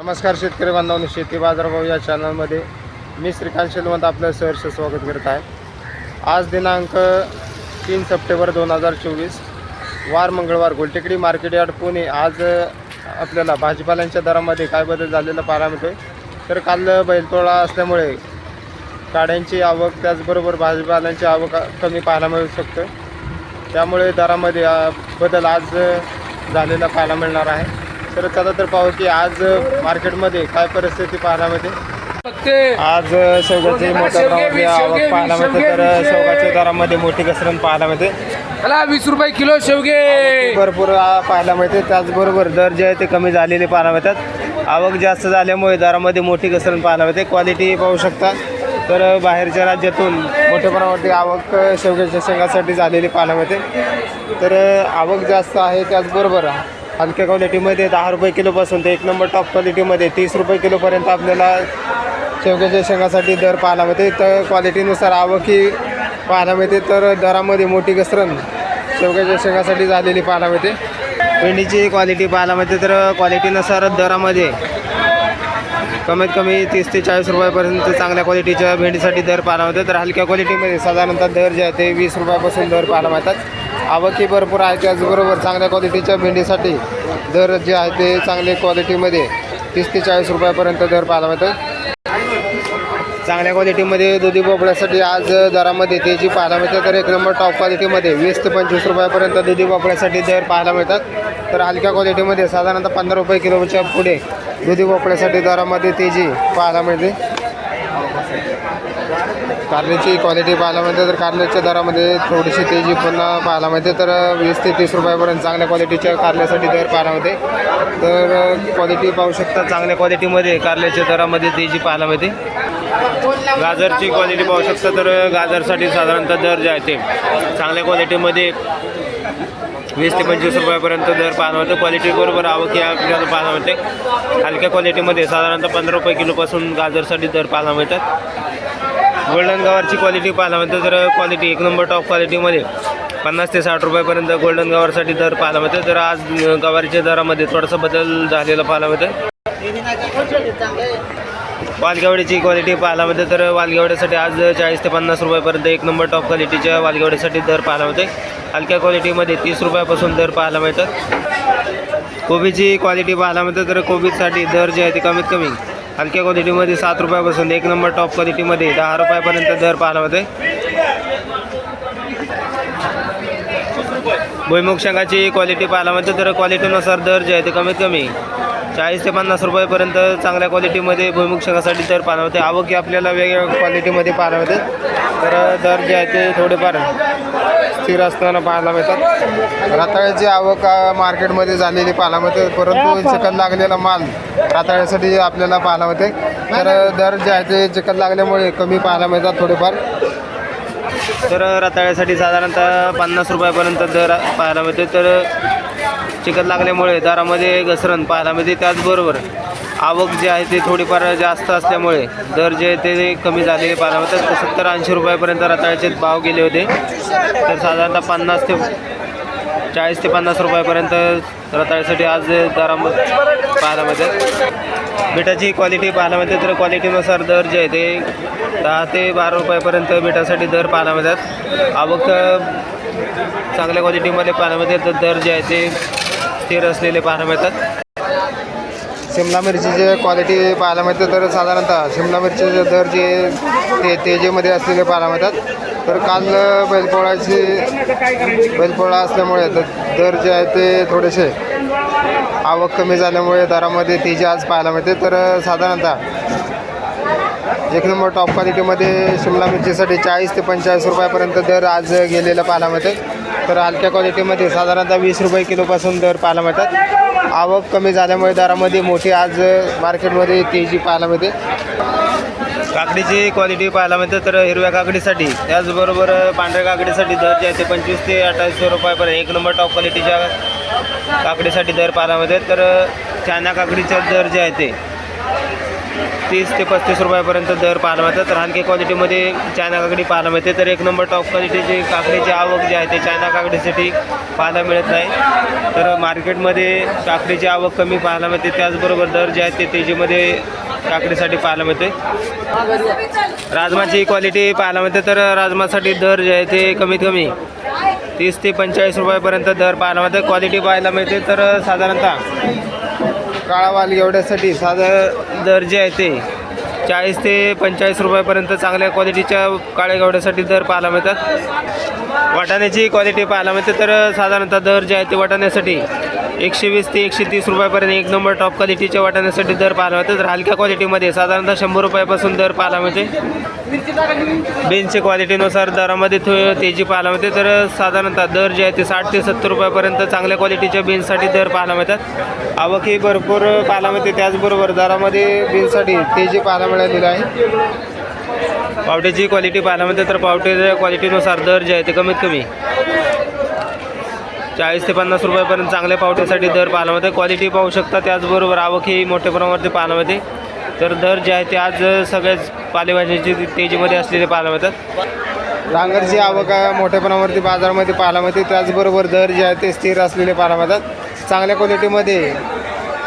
नमस्कार शेतकरी बांधवांनो, शेती बाजारभाव या चॅनलमध्ये मी श्रीकांत शेलवंत आपलं सहर्ष स्वागत करत आहे। आज दिनांक 3 सप्टेंबर 2024 वार मंगळवार गोलटेकडी मार्केट यार्ड पुणे। आज आपल्याला भाजीपाल्यांच्या दरामध्ये काय बदल झालेला पाहायला मिळतोय। तर काल बैलपोळा असल्यामुळे गाड्यांची आवक त्याचबरोबर भाजीपाल्यांची आवक कमी पाहायला मिळू शकते, त्यामुळे दरामध्ये बदल आज झालेला पाहायला मिळणार आहे। तर चला तर पाहू की आज मार्केटमध्ये काय परिस्थिती पाहायला मिळते। आज शेवगाची मोठ्या प्रमाणामध्ये आवक पाहायला मिळते, तर शेवगाच्या दरामध्ये मोठी घसरण पाहायला मिळते। 20 रुपये किलो शेवगे भरपूर पाहायला मिळते, त्याचबरोबर दर जे आहे ते कमी झालेले पाहायला मिळतात। आवक जास्त झाल्यामुळे दरामध्ये मोठी घसरण पाहायला मिळते। क्वालिटी पाहू शकता, तर बाहेरच्या राज्यातून मोठ्या प्रमाणावरती आवक शेवग्याच्या शेंगासाठी झालेली पाहायला मिळते। तर आवक जास्त आहे, त्याचबरोबर हलक्या क्वालिटीमध्ये 10 रुपये किलोपासून ते 1 नंबर टॉप क्वालिटीमध्ये 30 रुपये किलोपर्यंत आपल्याला शेवग्याच्या शेंगासाठी दर पाहायला मिळते। तर क्वालिटीनुसार आवकी पाहायला मिळते, तर दरामध्ये मोठी घसरण शेवग्याच्या शेंगासाठी झालेली पाहायला मिळते। भेंडीची क्वालिटी पाहायला मिळते, तर क्वालिटीनुसार दरामध्ये कमीत कमी 30 ते 40 रुपयापर्यंत चांगल्या क्वालिटीच्या भेंडीसाठी दर पाहायला मिळते। तर हलक्या क्वालिटीमध्ये साधारणतः दर जे आहे ते 20 रुपयापासून दर पाहायला मिळतात। आवकी भरपूर आहे, त्याचबरोबर चांगल्या क्वालिटीच्या भेंडीसाठी दर जे आहे ते चांगल्या क्वालिटीमध्ये 30 ते 40 रुपयापर्यंत दर पाहायला मिळतात। चांगल्या क्वालिटीमध्ये दुधी भोपळ्यासाठी आज दरामध्ये तेजी पाहायला मिळते, तर 1 नंबर टॉप क्वालिटीमध्ये 20 ते 25 रुपयापर्यंत दुधी भोपळ्यासाठी दर पाहायला मिळतात। तर हलक्या क्वालिटीमध्ये साधारणतः 15 रुपये किलोच्या पुढे दुधी भोपळ्यासाठी दरामध्ये तेजी पाहायला मिळते। कारल्याची क्वालिटी पाहायला मिळते, तर कारल्याच्या दरामध्ये थोडीशी तेजी पुन्हा पाहायला मिळते, तर 20 ते 30 रुपयापर्यंत चांगल्या क्वालिटीच्या कारल्यासाठी दर पाहायला मिळते। तर क्वालिटी पाहू शकता, चांगल्या क्वालिटीमध्ये कारल्याच्या दरामध्ये तेजी पाहायला मिळते। गाजरची क्वालिटी पाहू शकता, तर गाजरसाठी साधारणतः दर जे आहे ते चांगल्या क्वालिटीमध्ये 20 ते 25 रुपयापर्यंत दर पाहायला मिळते। क्वालिटी बरोबर आवक आपल्याला पाहायला मिळते। हलक्या क्वालिटीमध्ये साधारणतः 15 रुपये किलोपासून गाजरसाठी दर पाहायला मिळतात। गोल्डन गवारची क्वालिटी पाहायला मिळते, तर क्वालिटी 1 नंबर टॉप क्वालिटीमध्ये 50 ते 60 रुपयापर्यंत गोल्डन गवारसाठी दर पाहायला मिळते। तर आज गवारीच्या दरामध्ये थोडासा बदल झालेला पाहायला मिळते। वालगेवड्याची क्वालिटी पाहायला मिळते, तर वालगेवड्यासाठी आज 40 ते 50 रुपयापर्यंत 1 नंबर टॉप क्वालिटीच्या वालगेवड्यासाठी दर पाहायला मिळते। हलक्या क्वालिटीमध्ये 30 रुपयापासून दर पाहायला मिळतात। कोबीची क्वालिटी पाहायला मिळते, तर कोबीसाठी दर जे आहे ते कमीत कमी हलक्या क्वालिटीमध्ये 7 रुपयापासून 1 नंबर टॉप क्वालिटीमध्ये 10 रुपयापर्यंत दर पाहायला मिळते। भुईमुग शेंगाची क्वालिटी पाहायला मिळते, तर क्वालिटीनुसार दर जे आहे ते कमीत कमी 40 ते 50 रुपयापर्यंत चांगल्या क्वालिटीमध्ये भुईमुग शेंगासाठी दर पाहायला मिळते। आवक आपल्याला वेगवेगळ्या क्वालिटीमध्ये पाहायला मिळते, तर दर जे आहे ते थोडेफार स्थिर असताना पाहायला मिळतात। रताळ्याची आवक मार्केटमध्ये झालेली पाहायला मिळते, परंतु चिखल लागलेला माल रताळ्यासाठी आपल्याला पाहायला मिळते, तर दर जे आहे ते चिखल लागल्यामुळे कमी पाहायला मिळतात थोडेफार। तर रताळ्यासाठी साधारणतः 50 रुपयापर्यंत दर पाहायला मिळते, तर चिखल लागल्यामुळे दरामध्ये घसरण पाहायला मिळते। त्याचबरोबर आवक जी आहे ते थोडीफार जास्त असल्यामुळे दर जे आहे ते कमी झालेले पाहायला मिळतात। 70-80 रुपयापर्यंत रताळ्याचे भाव गेले होते, तर साधारणतः 40 ते 50 रुपयापर्यंत रताळ्यासाठी आज दरामध्ये पाहायला मिळतात। बिटाची क्वालिटी पाहायला मिळते, तर क्वालिटीनुसार दर जे आहे ते 10 ते 12 रुपयापर्यंत बिटासाठी दर पाहायला मिळतात। आवक चांगल्या क्वालिटीमध्ये पाहायला मिळते, तर दर जे आहे ते स्थिर असलेले पाहायला मिळतात। शिमला मिरचीचे क्वालिटी पाहायला मिळते, तर साधारणतः शिमला मिरचीचे दर जे ते तेजीमध्ये असलेले पाहायला मिळतात। तर काल बैलपोळा असल्यामुळे दर जे आहे ते थोडेसे आवक कमी झाल्यामुळे दरामध्ये तेजी आज पाहायला मिळते। तर साधारणतः 1 नंबर टॉप क्वालिटीमध्ये शिमला मिरचीसाठी 40 ते 45 रुपयापर्यंत दर आज गेलेला पाहायला मिळते, तर हलक्या क्वालिटीमध्ये साधारणतः 20 रुपये किलोपासून दर पाहायला मिळतात। आवक कमी झाल्यामुळे दरामध्ये मोठी आज मार्केटमध्ये तेजी पाहायला मिळते। काकडीची क्वालिटी पाहायला मिळते, तर हिरव्या काकडीसाठी त्याचबरोबर पांढऱ्या काकडीसाठी दर जे आहे ते 25 ते 28 रुपयापर्यंत 1 नंबर टॉप क्वालिटीच्या काकडीसाठी दर पाहायला मिळते। तर चायना काकडीचे दर जे आहे ते 30 ते 35 रुपयापर्यंत दर पाहायला मिळतात. तर हलक्या क्वालिटीमध्ये चायना काकडी पाहायला मिळते. तर एक नंबर टॉप क्वालिटीची काकडीची आवक जी आहे ते चायना काकडीसाठी पाहायला मिळत नाही. तर मार्केटमध्ये काकडीची आवक कमी पाहायला मिळते. त्याचबरोबर दर जे आहे ते तेजीमध्ये काकडीसाठी पाहायला मिळते. राजमाची क्वालिटी पाहायला मिळते. तर राजमासाठी दर जे आहे ते कमीत कमी 30 ते 45 रुपयापर्यंत दर पाहायला मिळते. क्वालिटी पाहायला मिळते. तर साधारणतः काळा वाल एवढ्यासाठी साधं दर जे आहे ते 40 ते 45 रुपयापर्यंत चांगल्या क्वालिटीच्या काळ्या गावड्यासाठी दर पाहायला मिळतात. वाटाण्याची क्वालिटी पाहायला मिळते. तर साधारणतः दर जे आहे ते वाटाण्यासाठी 120 ते 130 रुपयापर्यंत एक नंबर टॉप क्वालिटीच्या वाटाण्यासाठी दर पाहायला मिळते. तर हलक्या क्वालिटीमध्ये साधारणतः 100 रुपयापासून दर पाहायला मिळते. बीन्सची क्वालिटीनुसार दरामध्ये तेजी पाहायला मिळते. तर साधारणतः दर जे आहे ते 60 ते 70 रुपयापर्यंत चांगल्या क्वालिटीच्या बीन्ससाठी दर पाहायला मिळतात. आवकही भरपूर पाहायला मिळते. त्याचबरोबर दरामध्ये बीन्ससाठी तेजी पाहायला मिळालेली आहे. पावट्याची क्वालिटी पाहायला मिळते. तर पावट्याच्या क्वालिटीनुसार दर जे आहे ते कमीत कमी 40 ते 50 रुपयापर्यंत चांगल्या पावट्यासाठी दर पाहायला मिळते. क्वालिटी पाहू शकता. त्याचबरोबर आवकही मोठ्या प्रमाणावरती पाहायला मिळते. तर दर जे आहे ते आज सगळ्याच पालेभाज्याची तेजीमध्ये असलेले पाहायला मिळतात. डांगरची आवक मोठ्या प्रमाणावरती बाजारामध्ये पाहायला मिळते. त्याचबरोबर दर जे आहे ते स्थिर असलेले पाहायला मिळतात. चांगल्या क्वालिटीमध्ये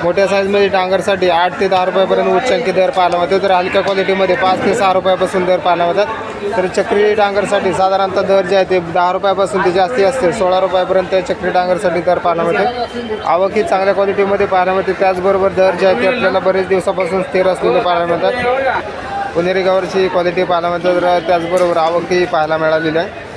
मोठ्या साईजमध्ये डांगरसाठी 8 ते 10 रुपयापर्यंत उच्चांकी दर पाहायला मिळतो. तर हलक्या क्वालिटीमध्ये 5 ते 6 रुपयापासून दर पाहायला मिळतात. तर चक्री डांगरसाठी साधारणतः दर जे आहे ते 10 रुपयापासून ते जास्ती असते 16 रुपयापर्यंत चक्री डांगरसाठी दर पाहायला मिळते. आवक ही चांगल्या क्वालिटीमध्ये पाहायला मिळते. त्याचबरोबर दर जे आहे ते आपल्याला बरेच दिवसापासून स्थिर असलेले पाहायला मिळतात. पुणेरी गावरची क्वालिटी पाहायला मिळते. तर त्याचबरोबर आवकही पाहायला मिळालेली आहे.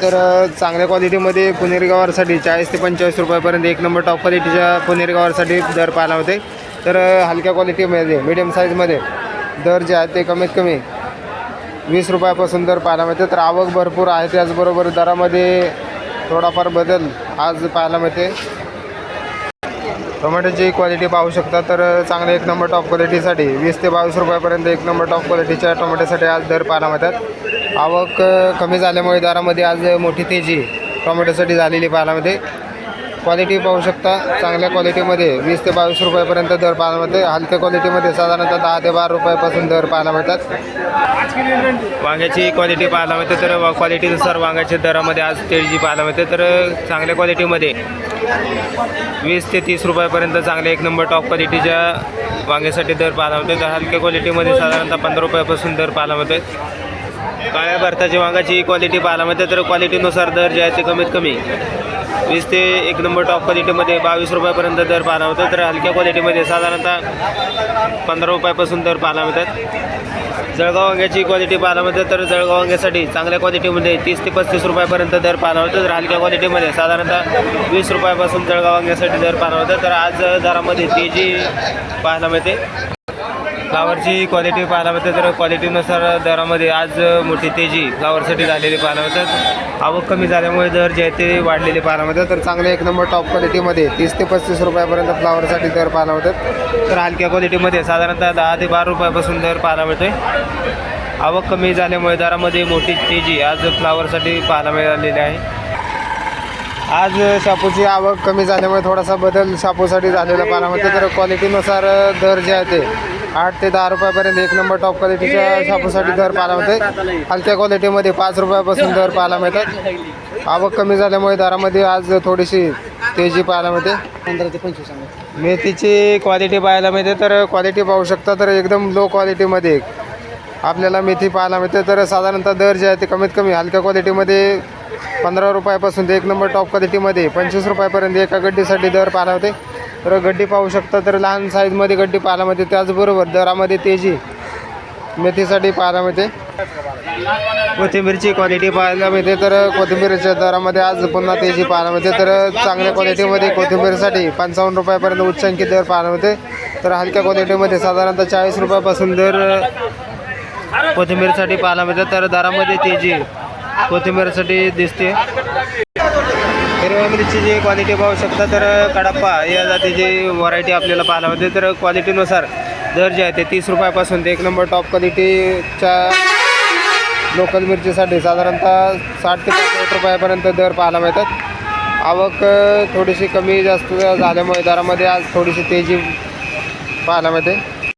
तर चांगल्या क्वालिटीमध्ये पुणेरी गावरसाठी 40 ते 45 रुपयापर्यंत एक नंबर टॉप क्वालिटीच्या पुणेरी गावरसाठी दर पाहायला होते. तर हलक्या क्वालिटीमध्ये मीडियम साईजमध्ये दर जे आहे ते कमीत कमी 20 रुपयापासून दर पाहायला मिळते. तर आवक भरपूर आहे. त्याचबरोबर दरामध्ये थोडाफार बदल आज पाहायला मिळते. टोमॅटोची क्वालिटी पाहू शकता. तर चांगले एक नंबर टॉप क्वालिटीसाठी 20 ते 22 रुपयापर्यंत एक नंबर टॉप क्वालिटीच्या टोमॅटोसाठी आज दर पाहायला मिळतात. आवक कमी झाल्यामुळे दरामध्ये आज मोठी तेजी टोमॅटोसाठी झालेली पाहायला मिळते. क्वालिटी पाहू शकता. चांगल्या क्वालिटीमध्ये 20 ते 22 रुपयापर्यंत दर पाहायला मिळते. हलक्या क्वालिटीमध्ये साधारणतः 10 ते 12 रुपयापासून दर पाहायला मिळतात. वांग्याची क्वालिटी पाहायला मिळते. तर क्वालिटीनुसार वांग्याच्या दरामध्ये आज तेजी पाहायला मिळते. तर चांगल्या क्वालिटीमध्ये 20 ते 30 रुपयापर्यंत चांगले एक नंबर टॉप क्वालिटीच्या वांग्यासाठी दर पाहायला मिळते. तर हलक्या क्वालिटीमध्ये साधारणतः 15 रुपयापासून दर पाहायला मिळते. काळ्या भरताची वांगाची क्वालिटी पाहायला मिळते. तर क्वालिटीनुसार दर जे आहे ते कमीत कमी 20 ते एक नंबर टॉप क्वालिटीमध्ये 22 रुपयापर्यंत दर पाहायला मिळतो. तर हलक्या क्वालिटीमध्ये साधारणतः 15 रुपयापासून दर पाहायला मिळतात. जळगाव वांग्याची क्वालिटी पाहायला मिळते. तर जळगाव वांग्यासाठी चांगल्या क्वालिटीमध्ये 30 ते 35 रुपयापर्यंत दर पाहायला मिळतो. तर हलक्या क्वालिटीमध्ये साधारणतः 20 रुपयापासून जळगाव वांग्यासाठी दर पाहायला मिळतो. तर आज दरामध्ये तेजी पाहायला मिळते. फ्लावरची क्वालिटी पाहायला मिळते. तर क्वालिटीनुसार दरामध्ये आज मोठी तेजी फ्लावरसाठी झालेली पाहायला मिळतात. आवक कमी झाल्यामुळे दर जे आहे ते वाढलेले पाहायला मिळतात. तर चांगले एक नंबर टॉप क्वालिटीमध्ये 30 ते 35 रुपयापर्यंत फ्लावरसाठी दर पाहायला मिळतात. तर हलक्या क्वालिटीमध्ये साधारणतः 10 ते 12 रुपयापासून दर पाहायला मिळतो. आवक कमी झाल्यामुळे दरामध्ये मोठी तेजी आज फ्लावरसाठी पाहायला मिळालेली आहे. आज शापूची आवक कमी झाल्यामुळे थोडासा बदल शापूसाठी झालेला पाहायला मिळतो. तर क्वालिटीनुसार दर जे आहे ते 8 ते 10 रुपयापर्यंत एक नंबर टॉप क्वालिटीच्या शापूसाठी दर पाहायला मिळते. हलक्या क्वालिटीमध्ये 5 रुपयापासून दर पाहायला मिळतात. आवक कमी झाल्यामुळे दरामध्ये आज थोडीशी तेजी पाहायला मिळते. 15 ते 25 मेथीची क्वालिटी पाहायला मिळते. तर क्वालिटी पाहू शकता. तर एकदम लो क्वालिटीमध्ये आपल्याला मेथी पाहायला मिळते. तर साधारणतः दर जे आहे ते कमीत कमी हलक्या क्वालिटीमध्ये 15 रुपयापासून ते एक नंबर टॉप क्वालिटीमध्ये 25 रुपयापर्यंत एका गड्डीसाठी दर पाहायला होते. तर गड्डी पाहू शकता. तर लहान साईजमध्ये गड्डी पाहायला मिळते. त्याचबरोबर दरामध्ये तेजी मेथीसाठी पाहायला मिळते. कोथिंबीरची क्वालिटी पाहायला मिळते. तर कोथिंबीरच्या दरामध्ये आज पुन्हा तेजी पाहायला मिळते. तर चांगल्या क्वालिटीमध्ये कोथिंबीरसाठी 55 रुपयापर्यंत उच्चांकी दर पाहायला मिळते. तर हलक्या क्वालिटीमध्ये साधारणतः 40 रुपयापासून दर कोथिंबीरसाठी पाहायला मिळते. तर दरामध्ये तेजी कोथिंबीरसाठी दिसते. हिरव्या मिरचीची क्वालिटी पाहू शकता. तर कडप्पा या जातीची व्हरायटी आपल्याला पाहायला मिळते. तर क्वालिटीनुसार दर जे आहे ते 30 रुपयापासून ते एक नंबर टॉप क्वालिटीच्या लोकल मिरचीसाठी साधारणतः 60 ते 65 रुपयापर्यंत दर पाहायला मिळतात. आवक थोडीशी कमी जास्त झाल्यामुळे दरामध्ये आज थोडीशी तेजी पाहायला मिळते.